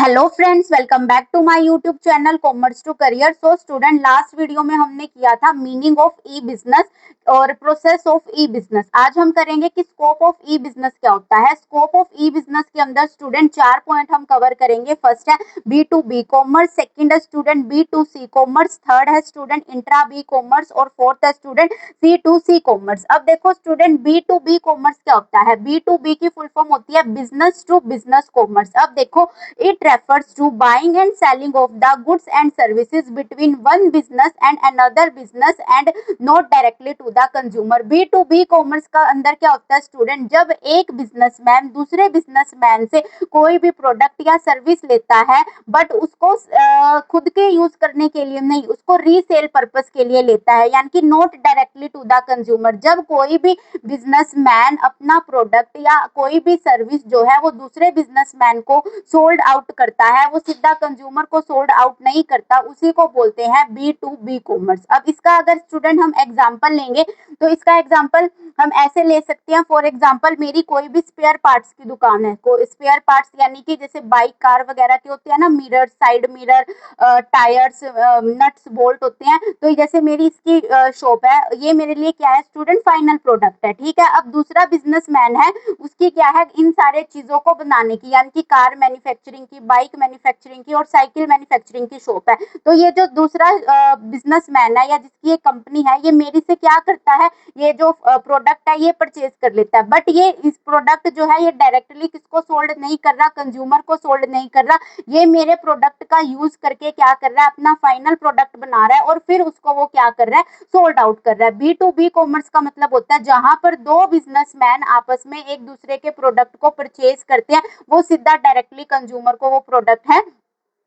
Hello friends, welcome back to my YouTube channel commerce to career. So student, last video में हमने किया था meaning of e business और process of e business. आज हम करेंगे कि स्कोप ऑफ ई बिजनेस क्या होता है। स्कोप ऑफ ई बिजनेस के अंदर स्टूडेंट 4 पॉइंट हम कवर करेंगे। फर्स्ट है B to B commerce, second है student B to C commerce, third है स्टूडेंट इंट्रा बी कॉमर्स और फोर्थ है student C to C commerce. अब देखो student, B to B commerce क्या होता है। बी टू बी की फुल फॉर्म होती है बिजनेस टू बिजनेस कॉमर्स। अब देखो, it refers to buying and selling of the goods and services between one business and another business and not directly to the consumer। B2B commerce का अंदर क्या होता है student, जब एक बिजनेसमैन दूसरे बिजनेसमैन से कोई भी प्रोडक्ट या सर्विस लेता है बट उसको खुद के यूज करने के लिए नहीं, उसको रीसेल पर्पस के लिए लेता है, यानी कि not directly to the consumer. जब कोई भी बिजनेसमैन अपना प्रोडक्ट या कोई भी सर्विस जो है वो दूसरे बिजनेसमैन को सोल्ड आउट करता है, वो सीधा कंज्यूमर को सोल्ड आउट नहीं करता, उसी को बोलते हैं बी टू बी कॉमर्स। अब इसका अगर स्टूडेंट हम एग्जांपल लेंगे तो इसका एग्जांपल हम ऐसे ले सकते हैं। फॉर एग्जांपल, मेरी कोई भी स्पेयर पार्ट्स की दुकान है, को स्पेयर पार्ट्स यानी कि जैसे बाइक कार वगैरह के होते हैं ना, mirror, side mirror, tyres, nuts bolt होते हैं। तो जैसे मेरी इसकी शॉप है, ये मेरे लिए क्या है स्टूडेंट, फाइनल प्रोडक्ट है। ठीक है। अब दूसरा बिजनेसमैन है, उसकी क्या है इन सारे चीजों को बनाने की, यानी कि कार मैन्युफैक्चरिंग की, बाइक मैन्युफैक्चरिंग की और साइकिल मैन्युफैक्चरिंग की शॉप है। तो ये जो दूसरा बिजनेसमैन है या जिसकी ये कंपनी है, ये मेरी से क्या करता है, ये जो प्रोडक्ट है ये परचेज कर लेता है, बट ये इस प्रोडक्ट जो है ये डायरेक्टली किसको सोल्ड नहीं कर रहा, कंज्यूमर को सोल्ड नहीं कर रहा। ये मेरे प्रोडक्ट का यूज करके क्या कर रहा है, अपना फाइनल प्रोडक्ट बना रहा है और फिर उसको वो क्या कर रहा है, सोल्ड आउट कर रहा है। बी टू बी कॉमर्स का मतलब होता है जहां पर दो बिजनेसमैन आपस में एक दूसरे के प्रोडक्ट को परचेज करते हैं, वो सीधा डायरेक्टली कंज्यूमर को वो प्रोडक्ट है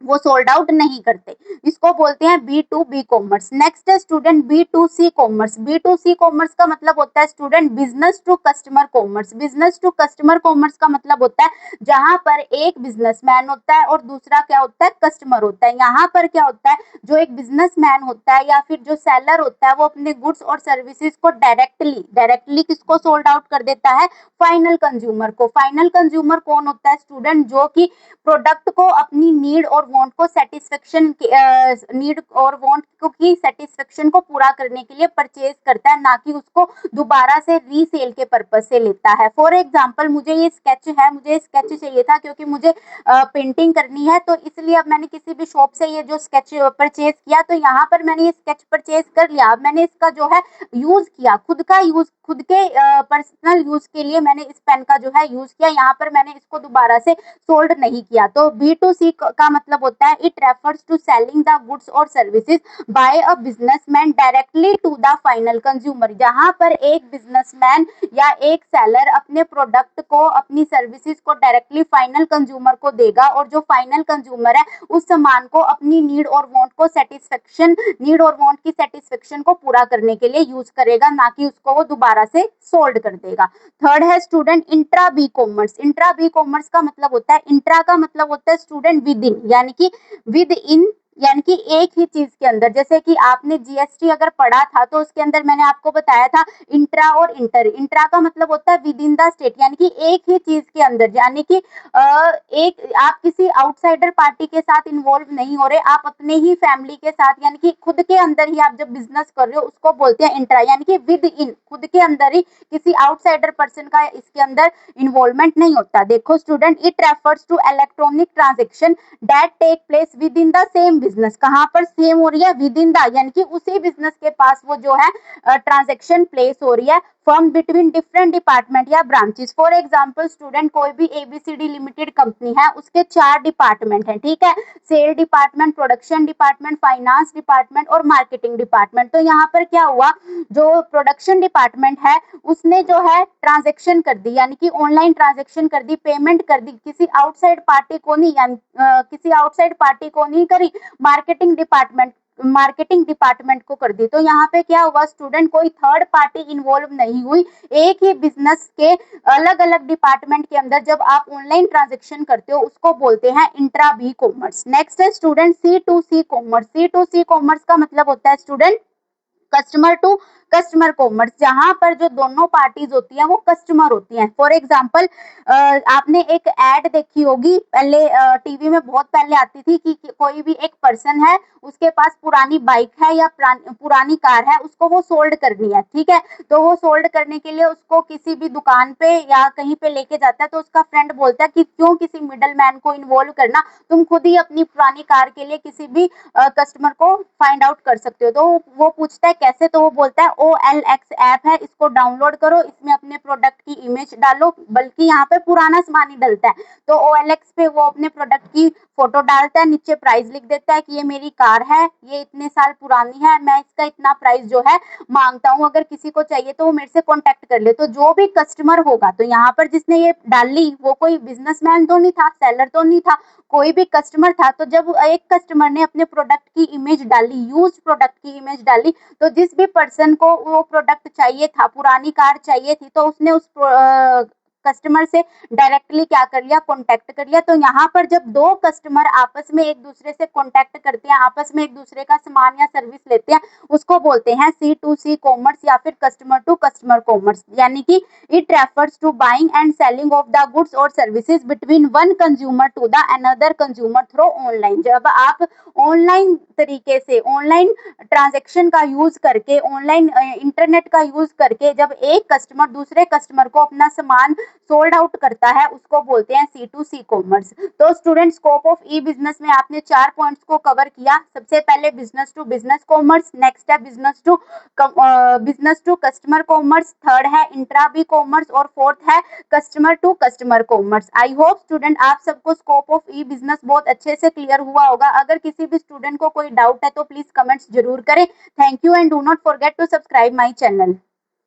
वो सोल्ड आउट नहीं करते। इसको बोलते हैं B to B commerce. Next है student B to C commerce. B to C commerce का मतलब होता है student business to customer commerce. Business to customer commerce का मतलब होता है जहां पर एक बिजनेसमैन होता है और दूसरा क्या होता है, कस्टमर होता है। यहाँ पर क्या होता है, जो एक बिजनेसमैन होता है या फिर जो सेलर होता है, वो अपने गुड्स और सर्विसेज को डायरेक्टली डायरेक्टली किसको सोल्ड आउट कर देता है, फाइनल कंज्यूमर को। फाइनल कंज्यूमर कौन होता है स्टूडेंट, जो कि प्रोडक्ट को अपनी नीड और वांट को सेटिस्फेक्शन नीड और वांट की सेटिस्फेक्शन को पूरा करने के लिए परचेज करता है, ना कि उसको दोबारा से रीसेल के पर्पज से लेता है। फॉर एग्जांपल, मुझे ये स्केच है, मुझे स्केच चाहिए था क्योंकि मुझे पेंटिंग करनी है, तो इसलिए अब मैंने किसी भी शॉप से ये जो स्केच परचेज किया, तो यहाँ पर मैंने ये स्केच परचेज कर लिया। अब मैंने इसका जो है यूज किया, खुद का यूज, खुद के पर्सनल यूज के लिए मैंने इस पेन का जो है यूज किया। यहाँ पर मैंने इसको दोबारा से सोल्ड नहीं किया। तो बी टू सी का मतलब होता है it refers to selling the goods और services by a businessman directly to the final consumer. जहां पर एक बिजनेसमैन या एक सेलर अपने प्रोडक्ट को, अपनी सर्विसेज को डायरेक्टली फाइनल कंज्यूमर को देगा और जो फाइनल कंज्यूमर है उस सामान को अपनी नीड और वांट को सेटिस्फेक्शन, नीड और वांट की सेटिस्फेक्शन को पूरा करने के लिए यूज करेगा, ना कि उसको वो दोबारा से सोल्ड कर देगा। थर्ड है student intra B commerce. Intra B commerce का मतलब होता है, इंट्रा का मतलब होता है स्टूडेंट विद इन, यानी कि विद इन, यानी कि एक ही चीज के अंदर। जैसे कि आपने जीएसटी अगर पढ़ा था तो उसके अंदर मैंने आपको बताया था इंट्रा और इंटर। इंट्रा का मतलब होता है विद इन द स्टेट, यानी कि एक ही चीज के अंदर, यानी कि एक आप किसी आउटसाइडर पार्टी के साथ इन्वॉल्व नहीं हो रहे, आप अपने ही फैमिली के साथ, यानी कि खुद के अंदर ही आप जब बिजनेस कर रहे हो उसको बोलते हैं इंट्रा, यानी कि विद इन, खुद के अंदर ही, किसी आउटसाइडर पर्सन का इसके अंदर इन्वॉल्वमेंट नहीं होता। देखो student, it refers to electronic transaction that take place within the same business. कहां पर सेम हो रही है, विद इन द, यानी कि उसी बिजनेस के पास वो जो है ट्रांजेक्शन प्लेस हो रही है फर्म बिटवीन डिफरेंट डिपार्टमेंट या ब्रांचेस। फॉर एग्जांपल स्टूडेंट, कोई भी एबीसीडी लिमिटेड कंपनी है, उसके 4 डिपार्टमेंट हैं। ठीक है, sale department, production department, finance department और मार्केटिंग डिपार्टमेंट। तो यहाँ पर क्या हुआ, जो प्रोडक्शन डिपार्टमेंट है उसने जो है ट्रांजेक्शन कर दी, यानी कि ऑनलाइन ट्रांजेक्शन कर दी, पेमेंट कर दी, किसी आउटसाइड पार्टी को नहीं, यानी किसी आउटसाइड पार्टी को नहीं करी, मार्केटिंग डिपार्टमेंट को कर दी। तो यहाँ पे क्या हुआ स्टूडेंट, कोई थर्ड पार्टी इन्वॉल्व नहीं हुई, एक ही बिजनेस के अलग अलग डिपार्टमेंट के अंदर जब आप ऑनलाइन ट्रांजेक्शन करते हो उसको बोलते हैं इंट्रा बी कॉमर्स। नेक्स्ट है student C to C commerce. C to C commerce का मतलब होता है student customer to customer commerce, जहां पर जो दोनों पार्टीज होती हैं वो कस्टमर होती हैं। फॉर एग्जांपल आपने एक एड देखी होगी पहले, टीवी में बहुत पहले आती थी कि कोई भी एक पर्सन है, उसके पास पुरानी बाइक है या पुरानी कार है, उसको वो सोल्ड करनी है, ठीक है। तो वो सोल्ड करने के लिए उसको किसी भी दुकान पे या कहीं पे लेके जाता है, तो उसका फ्रेंड बोलता है कि क्यों किसी मिडल मैन को इन्वॉल्व करना, तुम खुद ही अपनी पुरानी कार के लिए किसी भी कस्टमर को फाइंड आउट कर सकते हो। तो वो पूछता है कैसे, तो वो बोलता है OLX ऐप है, इसको डाउनलोड करो, इसमें अपने प्रोडक्ट की इमेज डालो, बल्कि यहाँ पे पुराना सामान ही डलता है। तो OLX पे वो अपने प्रोडक्ट की फोटो डालता है, नीचे प्राइस लिख देता है कि ये मेरी कार है, ये इतने साल पुरानी है, मैं इसका इतना प्राइस जो है मांगता हूँ, अगर किसी को चाहिए तो वो मेरे से कॉन्टेक्ट कर ले। तो जो भी कस्टमर होगा, तो यहाँ पर जिसने ये डाल ली वो कोई बिजनेसमैन तो नहीं था, सेलर तो नहीं था, कोई भी कस्टमर था। तो जब एक कस्टमर ने अपने प्रोडक्ट की इमेज डाली, यूज्ड प्रोडक्ट की इमेज डाली, तो जिस भी पर्सन को वो प्रोडक्ट चाहिए था, पुरानी कार चाहिए थी, तो उसने उस कस्टमर से डायरेक्टली क्या कर लिया, कॉन्टैक्ट कर लिया। तो यहाँ पर जब दो कस्टमर आपस में एक दूसरे से कॉन्टैक्ट करते हैं, आपस में एक दूसरे का सामान या सर्विस लेते हैं, उसको बोलते हैं C2C कॉमर्स या फिर कस्टमर टू कस्टमर कॉमर्स। यानी कि it refers to buying and selling of the goods और services between one consumer to the another consumer through online. जब आप ऑनलाइन तरीके से, ऑनलाइन ट्रांजेक्शन का यूज करके, ऑनलाइन इंटरनेट का यूज करके जब एक कस्टमर दूसरे कस्टमर को अपना सामान सोल्ड आउट करता है, उसको बोलते हैं C2C कॉमर्स। तो student, scope of e business में आपने 4 पॉइंट्स को कवर किया। सबसे पहले business to business commerce, next है business to customer commerce, third है इंट्रा बी कॉमर्स और फोर्थ है customer to customer commerce. I hope student आप सबको स्कोप ऑफ ई बिजनेस बहुत अच्छे से क्लियर हुआ होगा। अगर किसी भी स्टूडेंट को कोई डाउट है तो प्लीज कमेंट्स जरूर करें। Thank you and do not forget to subscribe my channel.